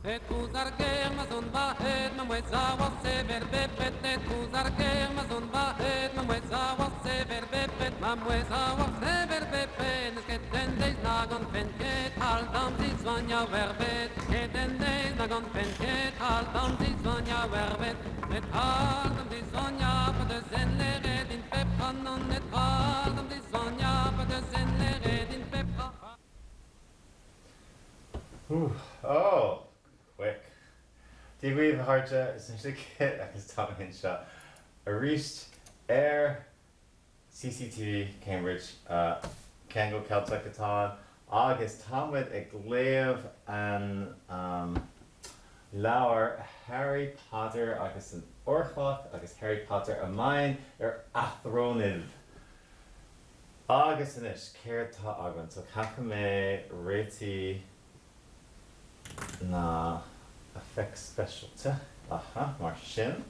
Petuzarke mazon bahet mamweza wase verbe pet Petuzarke mazon bahet mamweza wase verbe pet Mamweza wase verbe pet Sketen deis nagon penket Al dam zi zvanja verbet Sketen deis nagon penket Al dam zi zvanja verbet Et al dam zi zvanja Pa de zen le redin pep Hanon et al dam zi zvanja Pa de zen le redin pep Oh, quick. Digweave harja essentially kit agus Tomlin shot. Arist Air CCTV Cambridge Kango Celtic agus Tomwid ag léamh an Lauer Harry Potter agus an Orchlach agus Harry Potter a main athróniv. Agus inis céir tá agan so cacha mé réití na effects specialte mar sin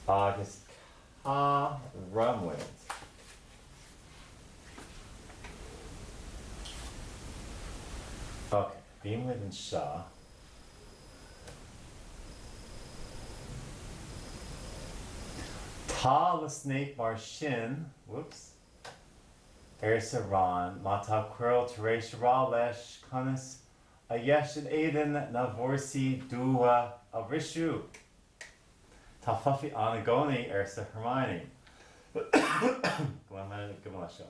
agus cá rammuid. Ok, bíon muid an seo. Tá le Snape mar sin, whoops, sa rán, má tá cuireáil tar éis rá leis conas a dhéisin éideann na bhórsaí dútha a bhriseú. Tá fluffy anna gcónaí sa Hermione. Go me seo.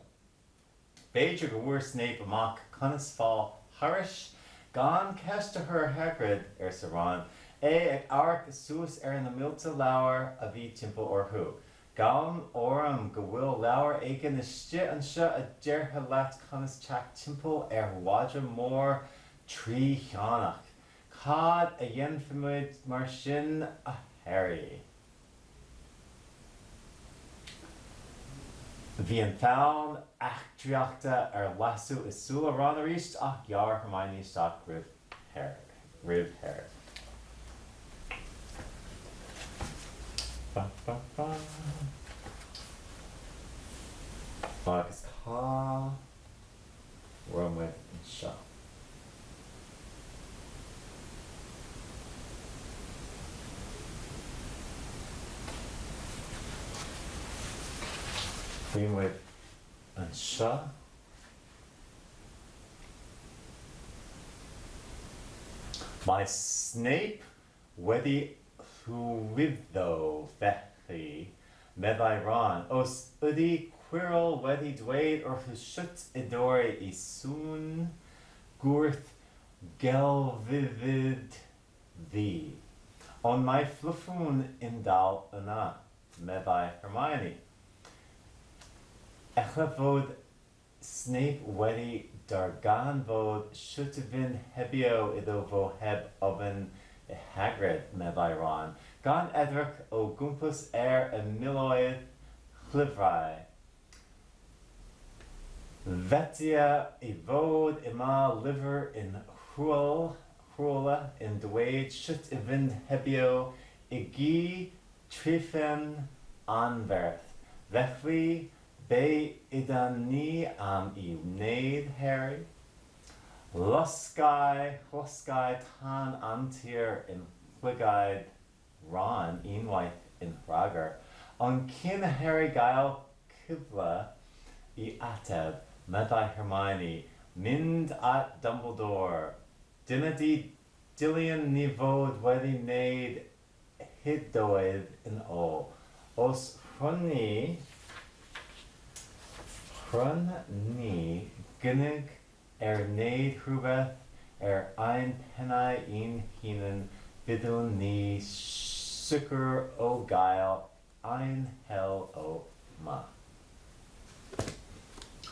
B'éidir go bhfuair Snape amach conas fáil thairis gan ceiste Hagrid sa rán ag áirc suas na mílta leabhar a bhí timpeall orthu. Gan orm go bhfuil leabhar éigin iste anseo a deartha leat conas teach timpeall mhádra mór trí cheannach. Cad a dhéanfamuid mar sin a Harry. Bhí an feann eachtriachta lasú is súla rán a ríist ach gearr Hermione isteach ribh hair. Agus cá rammuid an seo. Bhíon muid an seo. Má Snape wedi thuaidh fechaí medai rán os udí cuireáil wedi dweud orthu siut I dóir I sún gúirt gelvivid bhí. On mai fluffún indal yna medai Hermione. Echla fod Snape wedi dar gan fod siut a bhíonn hebio iddo bhó heb oven Hagrid medai rán. Gan edrych ó gwmpas a miloedd chlyfrau. Vetia I fod ima liver in chwrwla in dweud siut I fynd hebio I gyd triffen anferth. Felly, be idan ni am I wneud Harry. Losgai tan antir in chlygaid Ron unwaith in Pragar. On cyn Harry gael cyfle I ateb meddai Hermione mynd at Dumbledore. Dyna di dilion ni fod wedi wneud hyddoedd yn ôl. Os hrwn ni gynnig wneud rhywbeth ein pennau un hunan bydwn ni sicr o gael ein hel o ma.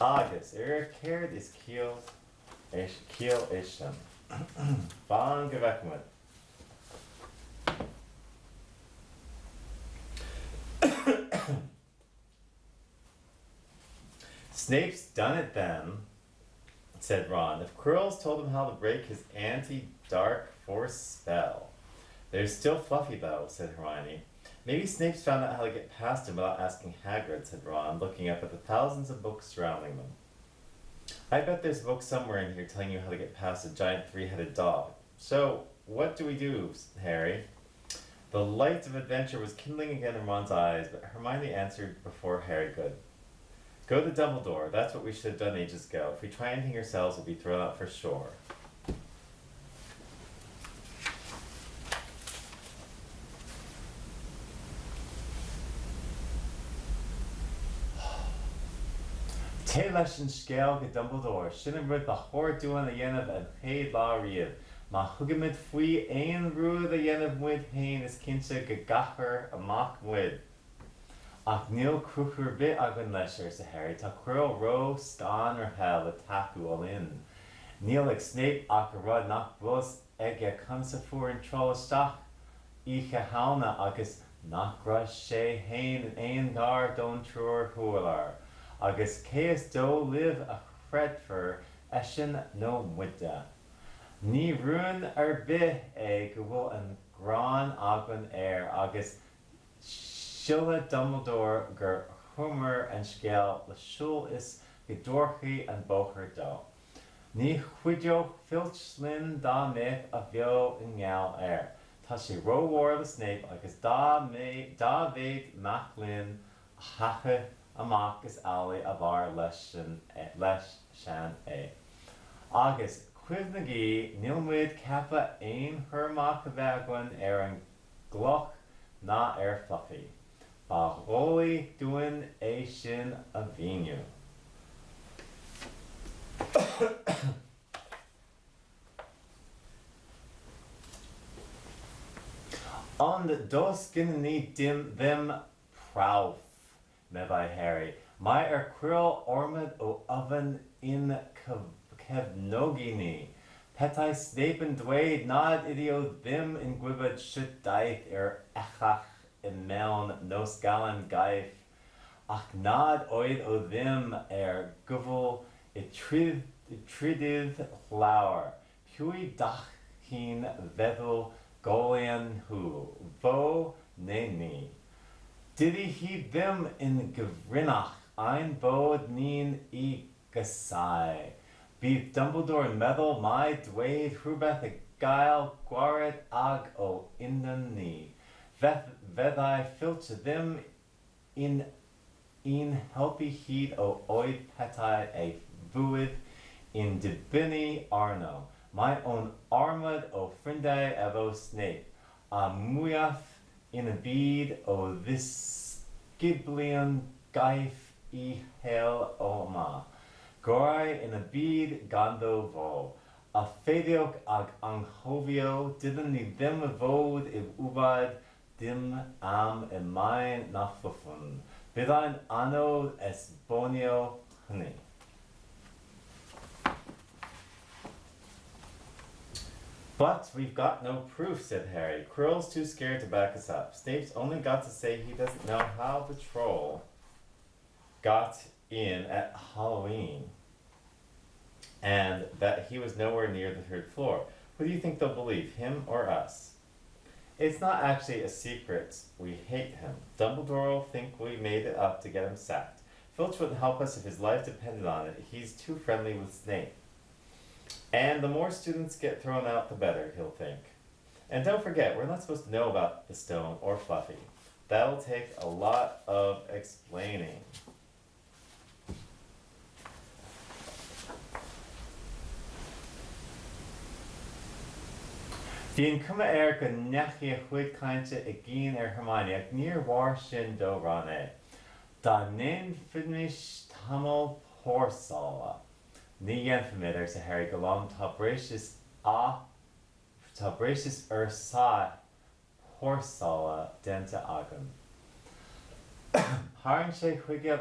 Agus, céird is cíal sin. Bán go bhfeicmid. Snape's done it then, said Ron. If Quirrell's told him how to break his anti-dark force spell. There's still Fluffy though, said Hermione. Maybe Snape's found out how to get past him without asking Hagrid, said Ron, looking up at the thousands of books surrounding them. I bet there's a book somewhere in here telling you how to get past a giant three-headed dog. So, what do we do, Harry? The light of adventure was kindling again in Ron's eyes, but Hermione answered before Harry could. Go to Dumbledore. That's what we should have done ages ago. If we try anything ourselves, we'll be thrown out for sure. Té leis an scéal go Dumbledore, sinna rud ba chóirúin a dhéanamh an chéad lá riamh. Má thugamid faoi aon rúd a dhéanamh muid féin is cinnte go gachar amach muid. Ach níl cruachar bit agan leis ar sa Harry, tá cuireadh ró stán ar hell a taú all in. Níl ag Snape ach a rud nach bus ag a consa fuair an trollisteach ihe hána agus nach ra sé hain an aon gar don trúr thuair. Agus céas dó live a chredfur esin nó muide. Ní rún ar bith é go bhfuil an grán agan agus Silla Dumbledore gur chumar an scéal le siúl is go dúrchaí an bóchar dó. Ní chuideoch filtlinn dá méid a bheo in ngeall Tá sé rómhór le Snape agus dá bhéad maclinn a chacha amach is ealaí a bhar leis sean é. Agus cuimhnaí níl muid ceapa aon chuirmach a bheith agan ar an gcloch ná ar Fluffy. Ba rólaí dúin é sin a bhíniu. On dos ginnaní them práf, me by Harry. My cuireadh ormad ó oven in cefnogini. Petai Snape and dweud nad idio them in gwybod shit daith echach in mewn nos galan gaif. Ach nad oed o them gyfl I trydydd llawr. Pwy dach chi'n feddwl golian hw, fo neu ni. Dydy hi ddim in gyfrinach ein bod ni'n I gysau. Bydd Dumbledore yn meddwl mai dweud rhywbeth y gael gwared ag o undan ni. Feddai filter ddim in un helpu hyd o oed petai ei fwyd in dibynnu arno. Mae o'n armad o ffrindiau efo Snape, a mwyaf in y byd o ddisgyblion gaif I hel o yma. Gorau in y byd ganddo fo. A ffeiddiwch ag anghofio dydyn ni ddim y fod I wybod dim am y mae'n na ffwffwn. Byddai'n anodd esbonio hynny. But we've got no proof, said Harry. Quirrell's too scared to back us up. Snape's only got to say he doesn't know how the troll got in at Halloween and that he was nowhere near the third floor. Who do you think they'll believe, him or us? It's not actually a secret. We hate him. Dumbledore will think we made it up to get him sacked. Filch wouldn't help us if his life depended on it. He's too friendly with Snape. And the more students get thrown out, the better, he'll think. And don't forget, we're not supposed to know about the stone or Fluffy. That'll take a lot of explaining. Dyn cuma go nechi a chuid cainte I gyn Hermione ac níor war sin do ranne. Da nin finish tamil pórsala. Ní dhéanfamid ar sa Harry go long tá breis sa pórsala denta agam. Tharn sé chuige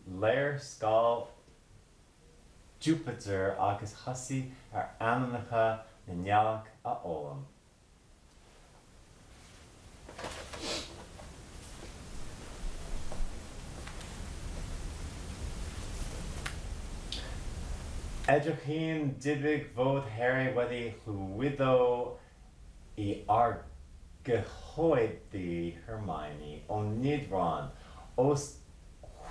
léirscáil Jupiter agus chasí ar anamacha na ngealach a ólam. Edrichin dibig fod Harry wedi llwyddo I argyhoeddi Hermione o nid Ron. Os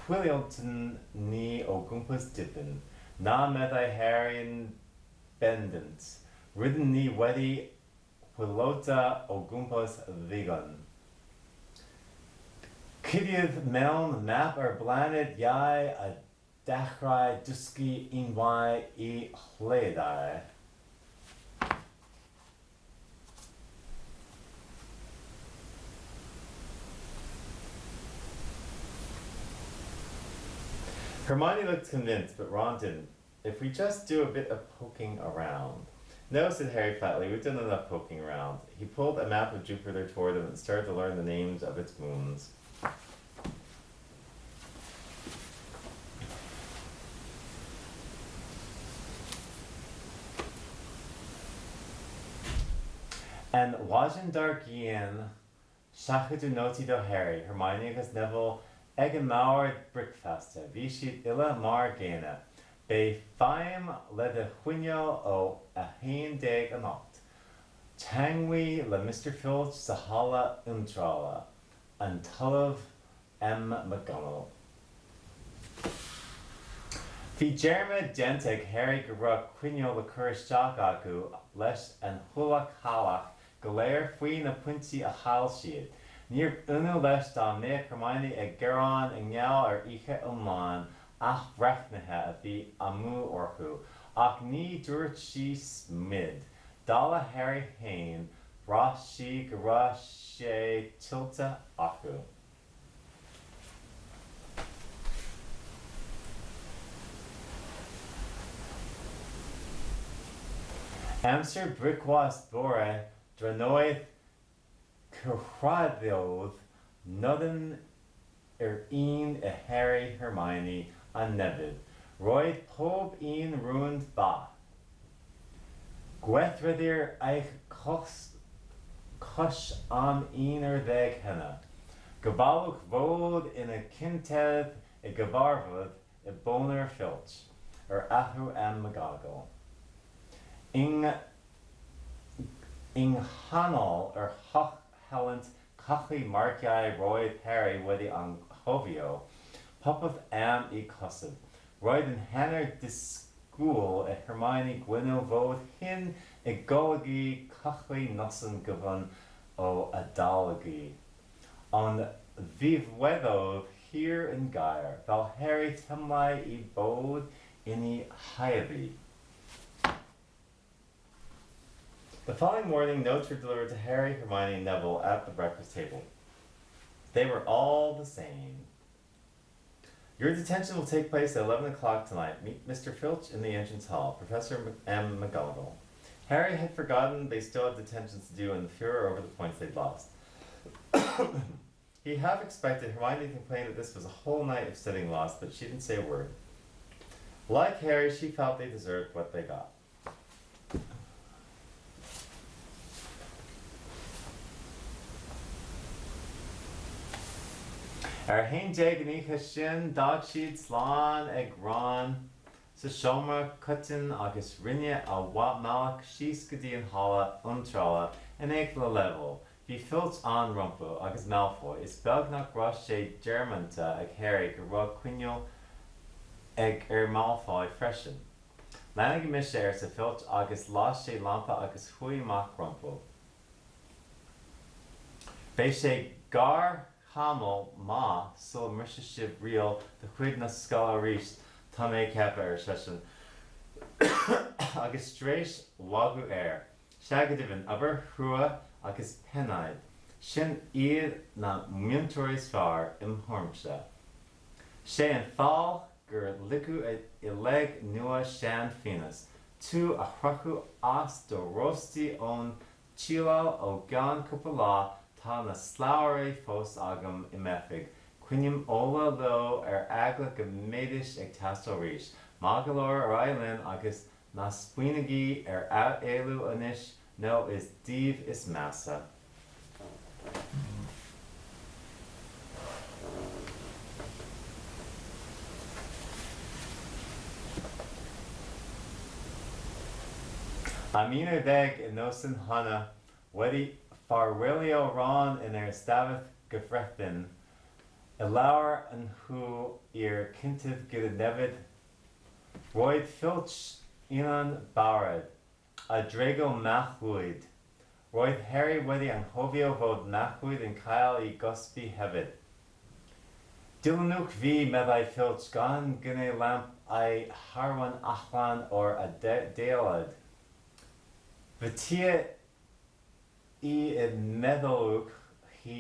Quililton ni o gumpus dippin, na medai harian bendant, ridden ni wedi Quilota o gumpus vegan. Kidiad meln map ar blaned yai a dachrai duski inwai I hledai. Hermione looked convinced, but Ron didn't. If we just do a bit of poking around. No, said Harry flatly, we've done enough poking around. He pulled a map of Jupiter toward him and started to learn the names of its moons. And Wajan Dargian, Shachadu Noti do Harry, Hermione agus Neville, Egan Mauer Brickfasta, Vishit Illa Mar Gena, Be Faim le de Huinio o a Hain Deg Anocht, Tangwi le Mr. Filch Sahala Umtrala, and Tullav M. McGonagall. Fi Jerma Dentig Harry Garuk Quinio le Kurish Aku, Lesh and Hulak Halach, Galair Fui na Punti a Halshid. Near unu leis da mé Hermione ag Geron ag Niall ar Ihe Umlan ach brechnathe a bhí amú orchu, ach ní dúirt sí smid. Dala Harry Hain, bra sí go ra sé tilta acu. Amser Brickwas Bore, Dranoith Curradiodd nodyn un a Harry Hermione a Nevid, roedd pob un rwnd ba. Gwethredir eich cos am un ddeg hynna. Gobalwch fod in a cyntedd y gyfarfod y boner Filch, athw M. McGonagall. Nghanol hoch Helent Cachi Marciai roedd Harry wedi an hofio, popeth am I cosib. Roedd yn henner disgwyl y Hermione Gwynno fod hyn y golygu cachi noson gyfan o adalogi. Ond ddifweddodd hir yn gair, fel Harry temlau I bod inni haeddi. The following morning, notes were delivered to Harry, Hermione, and Neville at the breakfast table. They were all the same. Your detention will take place at 11 o'clock tonight. Meet Mr. Filch in the entrance hall, Professor M. McGonagall. Harry had forgotten they still had detentions to do and the furor over the points they'd lost. He half expected Hermione to complain that this was a whole night of studying lost, but she didn't say a word. Like Harry, she felt they deserved what they got. Ar hain deg nícha sin dag siad slán ag rán sa siomra cutin agus rinne a wat malach síos go dtí an hála umtrála in ag le level. Bhí Filch an rumpa agus Malfoy is beag nach rá sé Germanta ag Harry go rá cuinneol ag Malfoy freisin. Leanna go mis sé sa Filch agus lá sé lampa agus chuí amach rumpa. Béis sé gar Hamel ma sul mrisishib real the chuid na scala reach tame kappa session agus streish wagu air shagadivin aber hrua agus penide shin iad na muntoris far imhormsha she and fall gur liku ileg nua shan finas tu a hrachu as do rosti on chilal o gan kupala tá na sláirí fós agam I mephig, cuinim óla lo agla go méidis ag tastal ríis, magalor Rylin agus na spuinagi out élu anis, no is div is massa. Amina deg in nosin hana, wedi Farwelio ron in stafith gefrechthin, Lawer an hu kinted gyda nevid, roedd filch inan barad, a drego machlwyd. Roedd Harry wedi anghofio fod machlwyd yn cael ei gosbi hefyd. Dilynwch fi, meddai Filch, gan gynnau lamp ei harwan allan o'r adeilad. Fy tia I meddylwch chi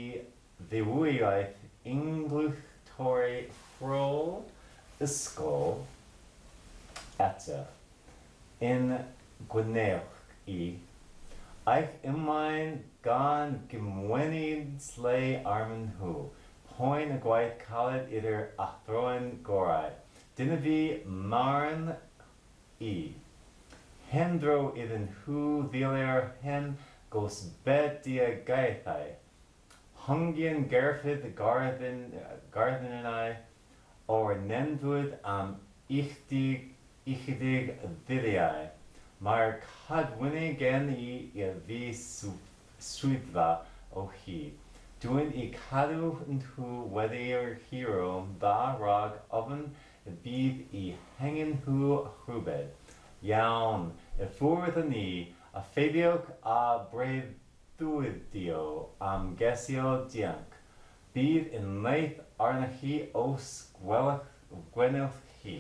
ddiwywaith unglwch torri ffrol ysgol eto. In gwnewch I. Eich ymlaen gan gymwenid slei armyn hw. Poen y gwaith caled i'r athroen gorau. Dyna fi marn I. Hendro iddyn hw ddilio'r hen gos bed dia gaethau. Hungian gerfydd garddyn yn ei o'r nenfwyd am ichdig ddyddiau. Mae'r cadwynig gen I fi swyddfa o hi. Dwi'n I cadw nhw wedi'r hero dda rhag ofyn y bydd I hengen nhw rhywbeth. Iawn, y ffwrdd yn I, a ffeibiwch a breuddwydio am gesio dianc. Bydd yn leith arna chi os gwenwch chi.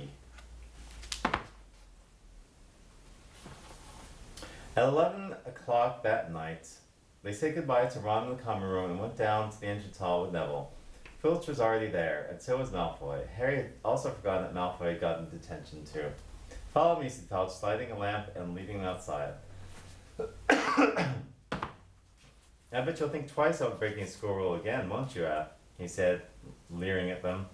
At 11 o'clock that night, they said goodbye to Ron in the common room and went down to the entrance hall with Neville. Filch was already there, and so was Malfoy. Harry had also forgotten that Malfoy had gotten detention too. Follow me, said Filch, lighting a lamp and leaving him outside. I bet you'll think twice about breaking a school rule again, won't you, he said, leering at them.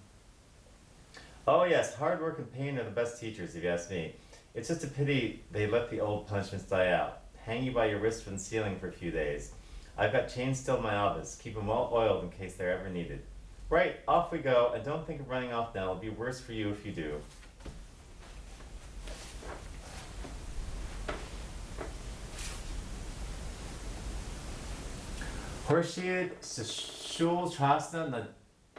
Oh yes, hard work and pain are the best teachers, if you ask me. It's just a pity they let the old punishments die out. Hang you by your wrist from the ceiling for a few days. I've got chains still in my office. Keep them well oiled in case they're ever needed. Right, off we go, and don't think of running off now. It'll be worse for you if you do. Horshiad sa siúl trasna na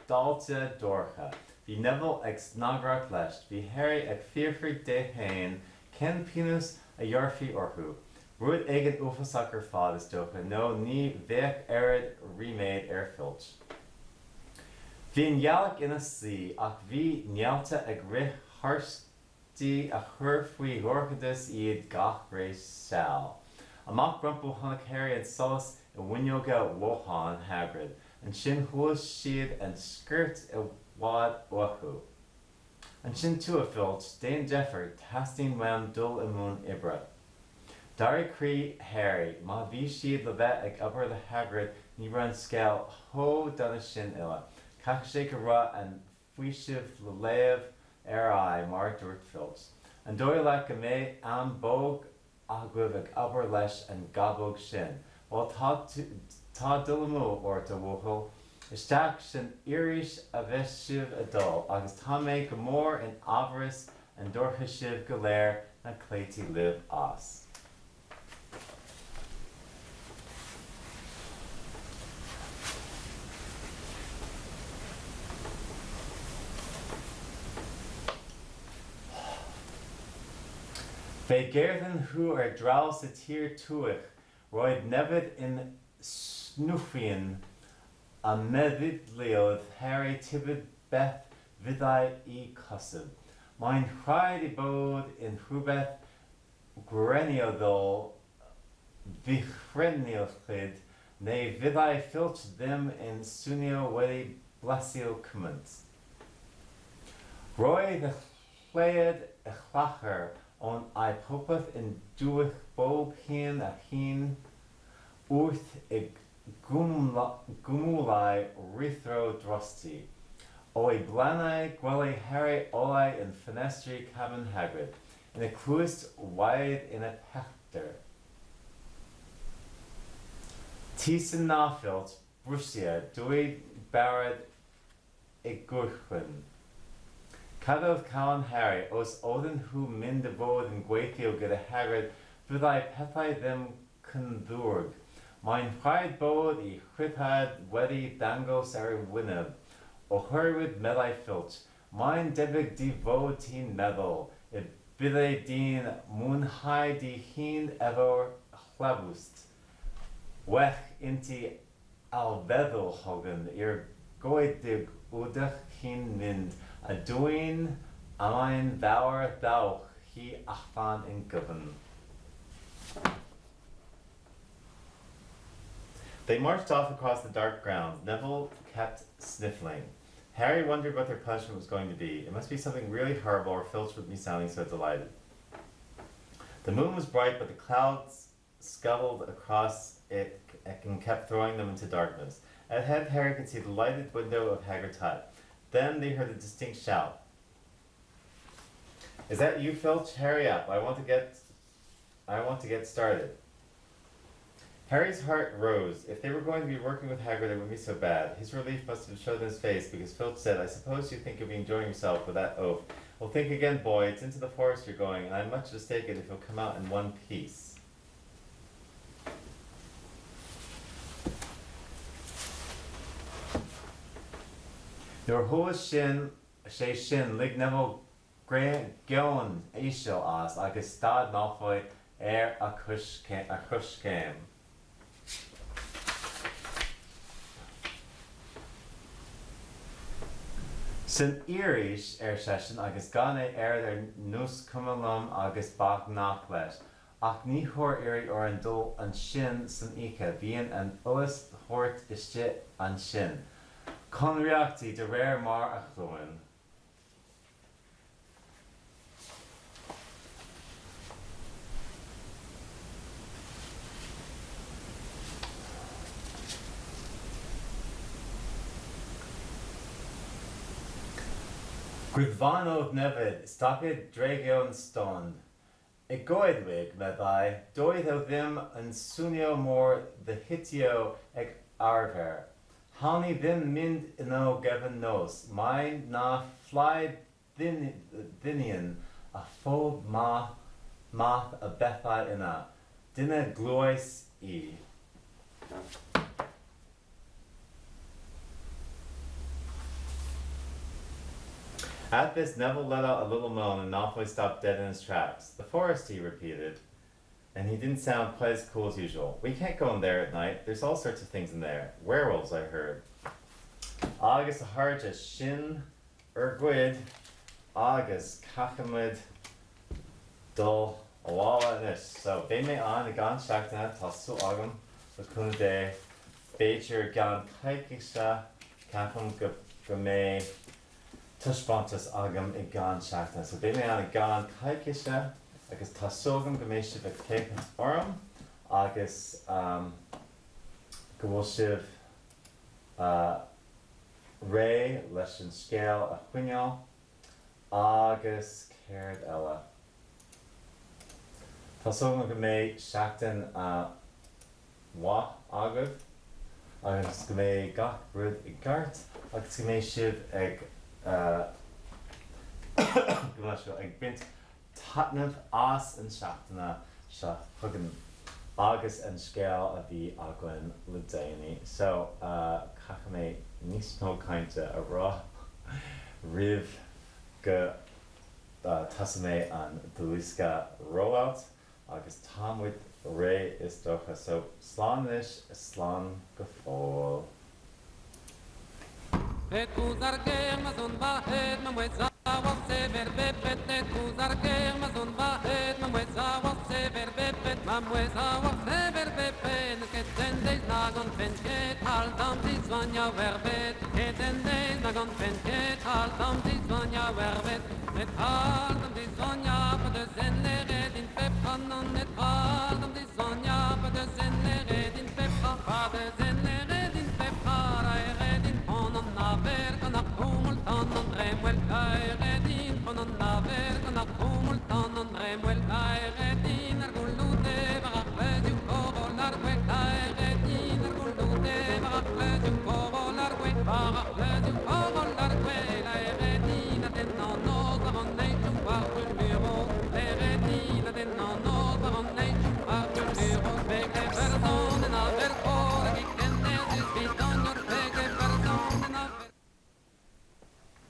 dalta dorcha. Bhí Neville ag snagrach leis. Bhí Harry ag fearfrigh de hain, ken pinus a dheorfaí orthú. Rud ag an ufasach ar fád is dócha, nó ní bheith airad riméid ar Filch. Bhí an ghealach ina slí, ach bhí nealta ag rith harstí a chur faoi dhorchadas iad gach rééis seall. Amach brumpo hanach Harry and solas a winyoga wohan Hagrid, and sin thuas siad an skirt a wad wahu. And sin tua Filch, Dane Jeffer, tasting wam dul imun ibra. Dari cree Harry, ma vi siad le vet ag upper the Hagrid, ni ran scale ho dana sin illa. Kakashake ra and fuishiv le lev I mar durt Filch. And doi like a me am bog agwiv ag upper lesh and gabog shin. While ta dulamu or ta wuhul, Isteach sin irish a veshiv adol, agus tá méid go mór in avarice and dorcha siv go léir na cléití live as. Fe geirthan hu draw sa tír tuach, roid nevid in snúfian a medvid leod Harry tibid beth vidai I cusub. Mein chraid I bod in hrubeth greniodol vichreniolchid ne vidai Filch them in sunio wedi blasio cummins. Roy the chlead a chlacher on I popeth in duich bob hien a hien uth ig Gumulai rithro drosti. O a blanai gwele Harry olai in fenestri cabin Hagrid, in a cluist wide in a pechter. Tisen na Filch, Brusia, dwy barad e gurchwyn. Cadwch Callan Harry, os odin hu mynd y bod yn gweithio gyda Hagrid, fyddai pethau ddim cyndwrg. Mae'n rhaid bod I chrythad wedi dangos ar y wyneb, o Hurwood Melai Filch, mine debig devoteen medal, it bile dean moonhigh de heen ever chlebust, wech inti alvedel hogan, goedig udach heen mind, a doin amein vour thou he achvan in govan. They marched off across the dark grounds. Neville kept sniffling. Harry wondered what their punishment was going to be. It must be something really horrible, or Filch wouldn't be sounding so delighted. The moon was bright, but the clouds scuttled across it and kept throwing them into darkness. Ahead, Harry could see the lighted window of Hagrid's hut. Then they heard a distinct shout. "Is that you, Filch? Hurry up! I want to get started." Harry's heart rose. If they were going to be working with Hagrid, it wouldn't be so bad. His relief must have showed in his face, because Filch said, "I suppose you think you'll be enjoying yourself with that oaf. Well, think again, boy. It's into the forest you're going, and I'm much mistaken if you'll come out in one piece." Nor hua shin, she shin, lig Neville Gion Aishil as, agus stad Malfoy a cush came. Sin irish session agus gane their nus cumulum agus bach nach leis. Ach ní hor iri or an dul an shin san ike, bíon an uas hort isje an shin. Con reacti de rare mar a chluin. Gwyddfanwyd Nevid, stapid dregion stond. I goedwig, meddai, doedd o ddim yn swnio mor ddehitio ag arfer. Hani ddim mynd yno gefn nos, mae na flaid ddinion a phob math a bethau yna. Dyna glwys I. At this, Neville let out a little moan and Malfoy stopped dead in his tracks. "The forest," he repeated, and he didn't sound quite as cool as usual. "We can't go in there at night. There's all sorts of things in there. Werewolves, I heard. Agus a harja shin gwyd, agus cachamid dul awala nish." So, they may on a gan shakna tasu agam, the kunde, becher gan kaikisha, cafum gamay, tushbantas agam I gan shakna. So, they may on a gan kaikisha, agus tasogam gameshiv a kekant oram, agus gawoshiv Ray leis scale a chuineál agus céard eile. Tásúla go mé seachtain wa agad agus go mé gach rud I gart agus go mé sibh ag ag bint tatnamh as an seachtainna se chugan agus an scéal a bhí agan le déanaí. So cacha mé níos mó cainte a rá rih go tasa mé an dlúisce rollout agus támuid ré is dócha. So sláis slán go fóil. Et kuzar Amazon bahet mamweza sever bepet et kuzar Amazon bahet mamweza sever bepet mamweza sever bepet ketende nagon penket al dam dizvanya verbet ketende nagon penket al dam dizvanya verbet et al dam dizvanya pa de zenle redin pep kanon et al dam dizvanya pa de zenle redin pep pa de zenle redin pep para redin onon na ver kanak tumult onon remwel kai redin onon na